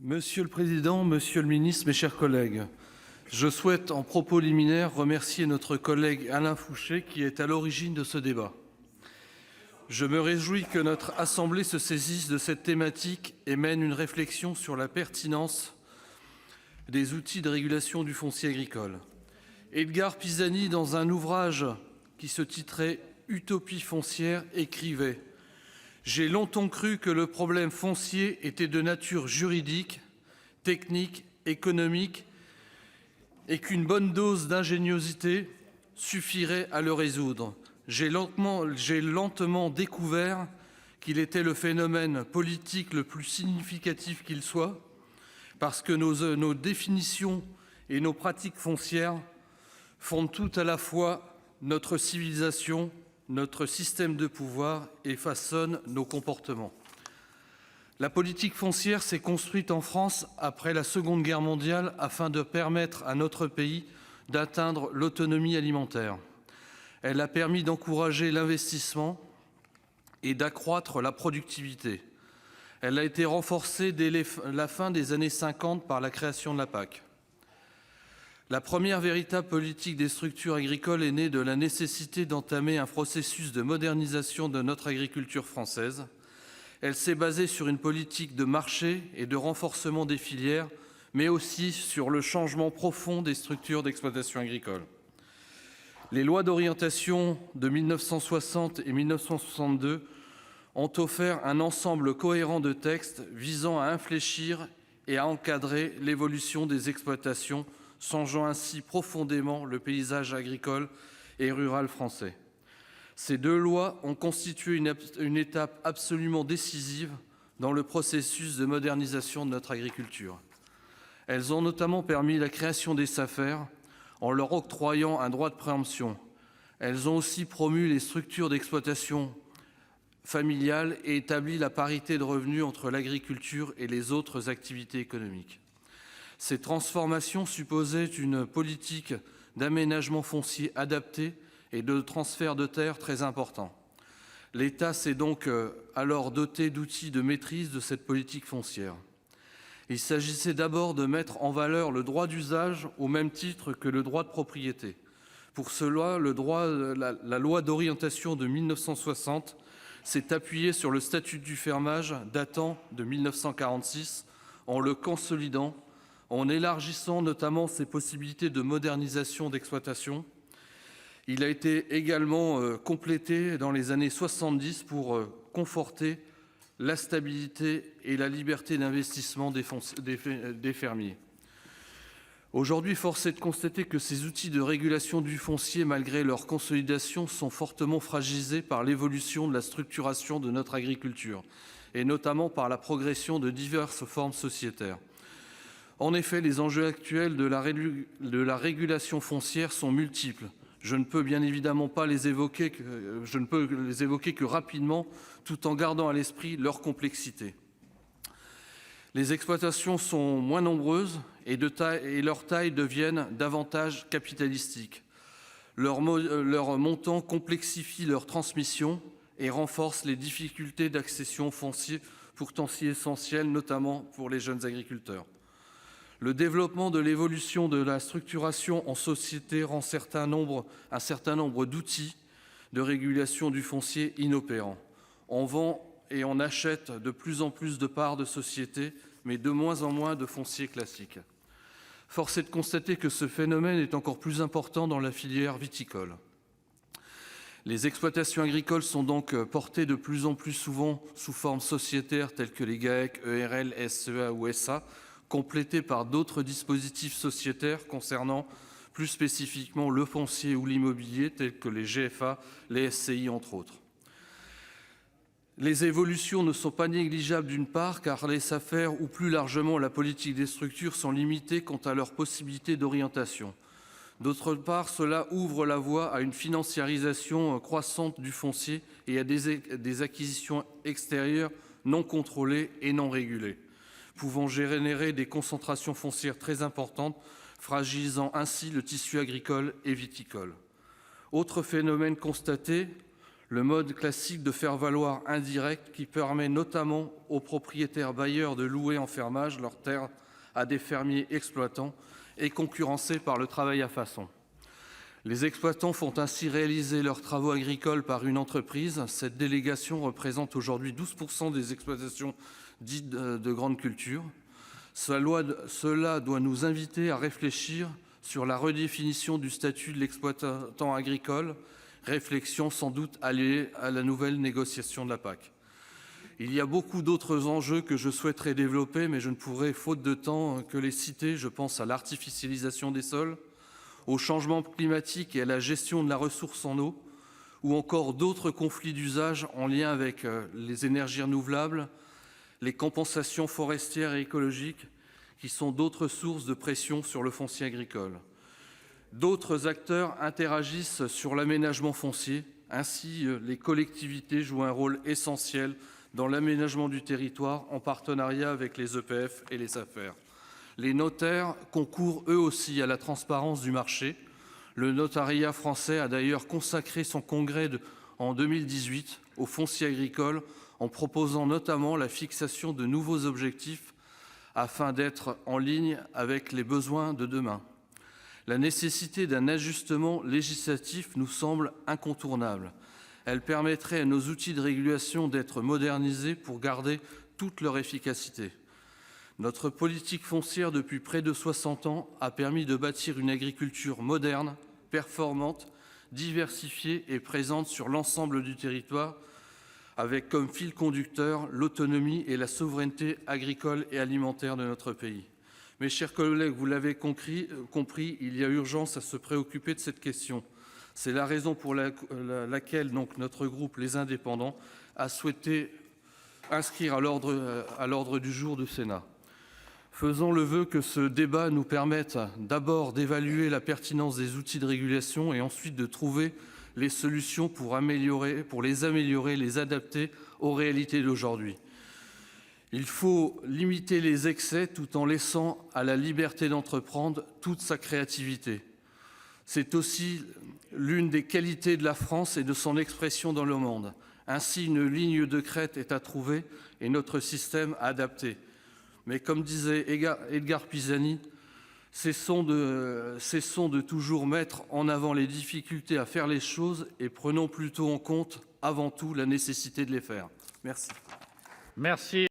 Monsieur le président, monsieur le ministre, mes chers collègues, je souhaite, en propos liminaire, remercier notre collègue Alain Fouché, qui est à l'origine de ce débat. Je me réjouis que notre assemblée se saisisse de cette thématique et mène une réflexion sur la pertinence des outils de régulation du foncier agricole. Edgar Pisani, dans un ouvrage qui se titrait « Utopie foncière », écrivait « J'ai longtemps cru que le problème foncier était de nature juridique, technique, économique et qu'une bonne dose d'ingéniosité suffirait à le résoudre. J'ai lentement découvert qu'il était le phénomène politique le plus significatif qu'il soit, parce que nos définitions et nos pratiques foncières fondent tout à la fois notre civilisation, notre système de pouvoir et façonnent nos comportements. La politique foncière s'est construite en France après la Seconde Guerre mondiale afin de permettre à notre pays d'atteindre l'autonomie alimentaire. Elle a permis d'encourager l'investissement et d'accroître la productivité. Elle a été renforcée dès la fin des années 50 par la création de la PAC. La première véritable politique des structures agricoles est née de la nécessité d'entamer un processus de modernisation de notre agriculture française. Elle s'est basée sur une politique de marché et de renforcement des filières, mais aussi sur le changement profond des structures d'exploitation agricole. Les lois d'orientation de 1960 et 1962 ont offert un ensemble cohérent de textes visant à infléchir et à encadrer l'évolution des exploitations, changeant ainsi profondément le paysage agricole et rural français. Ces deux lois ont constitué une étape absolument décisive dans le processus de modernisation de notre agriculture. Elles ont notamment permis la création des SAFER en leur octroyant un droit de préemption. Elles ont aussi promu les structures d'exploitation familiale et établi la parité de revenus entre l'agriculture et les autres activités économiques. Ces transformations supposaient une politique d'aménagement foncier adaptée et de transfert de terres très important. L'État s'est donc alors doté d'outils de maîtrise de cette politique foncière. Il s'agissait d'abord de mettre en valeur le droit d'usage au même titre que le droit de propriété. Pour cela, la loi d'orientation de 1960 s'est appuyée sur le statut du fermage datant de 1946 en le consolidant, en élargissant notamment ses possibilités de modernisation d'exploitation. Il a été également complété dans les années 70 pour conforter la stabilité et la liberté d'investissement des fermiers. Aujourd'hui, force est de constater que ces outils de régulation du foncier, malgré leur consolidation, sont fortement fragilisés par l'évolution de la structuration de notre agriculture, et notamment par la progression de diverses formes sociétaires. En effet, les enjeux actuels de la régulation foncière sont multiples. Je ne peux bien évidemment pas les évoquer que rapidement, tout en gardant à l'esprit leur complexité. Les exploitations sont moins nombreuses et leur taille deviennent davantage capitalistiques. Leur montant complexifie leur transmission et renforce les difficultés d'accession au foncier, pourtant si essentielles, notamment pour les jeunes agriculteurs. Le développement de l'évolution de la structuration en société rend un certain nombre d'outils de régulation du foncier inopérants. On vend et on achète de plus en plus de parts de société, mais de moins en moins de foncier classique. Force est de constater que ce phénomène est encore plus important dans la filière viticole. Les exploitations agricoles sont donc portées de plus en plus souvent sous forme sociétaire telles que les GAEC, ERL, SEA ou SA, complétées par d'autres dispositifs sociétaires concernant plus spécifiquement le foncier ou l'immobilier, tels que les GFA, les SCI, entre autres. Les évolutions ne sont pas négligeables d'une part, car les SAFER ou plus largement la politique des structures sont limitées quant à leurs possibilités d'orientation. D'autre part, cela ouvre la voie à une financiarisation croissante du foncier et à des acquisitions extérieures non contrôlées et non régulées, pouvant générer des concentrations foncières très importantes, fragilisant ainsi le tissu agricole et viticole. Autre phénomène constaté, le mode classique de faire-valoir indirect qui permet notamment aux propriétaires bailleurs de louer en fermage leurs terres à des fermiers exploitants est concurrencé par le travail à façon. Les exploitants font ainsi réaliser leurs travaux agricoles par une entreprise. Cette délégation représente aujourd'hui 12% des exploitations dites de grande culture. Cela doit nous inviter à réfléchir sur la redéfinition du statut de l'exploitant agricole, réflexion sans doute alliée à la nouvelle négociation de la PAC. Il y a beaucoup d'autres enjeux que je souhaiterais développer, mais je ne pourrai, faute de temps, que les citer. Je pense à l'artificialisation des sols, au changement climatique et à la gestion de la ressource en eau, ou encore d'autres conflits d'usage en lien avec les énergies renouvelables, les compensations forestières et écologiques, qui sont d'autres sources de pression sur le foncier agricole. D'autres acteurs interagissent sur l'aménagement foncier. Ainsi, les collectivités jouent un rôle essentiel dans l'aménagement du territoire en partenariat avec les EPF et les SAFER. Les notaires concourent eux aussi à la transparence du marché. Le notariat français a d'ailleurs consacré son congrès en 2018 au foncier agricole en proposant notamment la fixation de nouveaux objectifs afin d'être en ligne avec les besoins de demain. La nécessité d'un ajustement législatif nous semble incontournable. Elle permettrait à nos outils de régulation d'être modernisés pour garder toute leur efficacité. Notre politique foncière depuis près de 60 ans a permis de bâtir une agriculture moderne, performante, diversifiée et présente sur l'ensemble du territoire, avec comme fil conducteur l'autonomie et la souveraineté agricole et alimentaire de notre pays. Mes chers collègues, vous l'avez compris, il y a urgence à se préoccuper de cette question. C'est la raison pour laquelle notre groupe Les Indépendants a souhaité inscrire à l'ordre du jour du Sénat. Faisons le vœu que ce débat nous permette d'abord d'évaluer la pertinence des outils de régulation et ensuite de trouver les solutions pour les améliorer, les adapter aux réalités d'aujourd'hui. Il faut limiter les excès tout en laissant à la liberté d'entreprendre toute sa créativité. C'est aussi l'une des qualités de la France et de son expression dans le monde. Ainsi, une ligne de crête est à trouver et notre système à adapter. Mais comme disait Edgar Pisani, cessons de toujours mettre en avant les difficultés à faire les choses et prenons plutôt en compte avant tout la nécessité de les faire. Merci.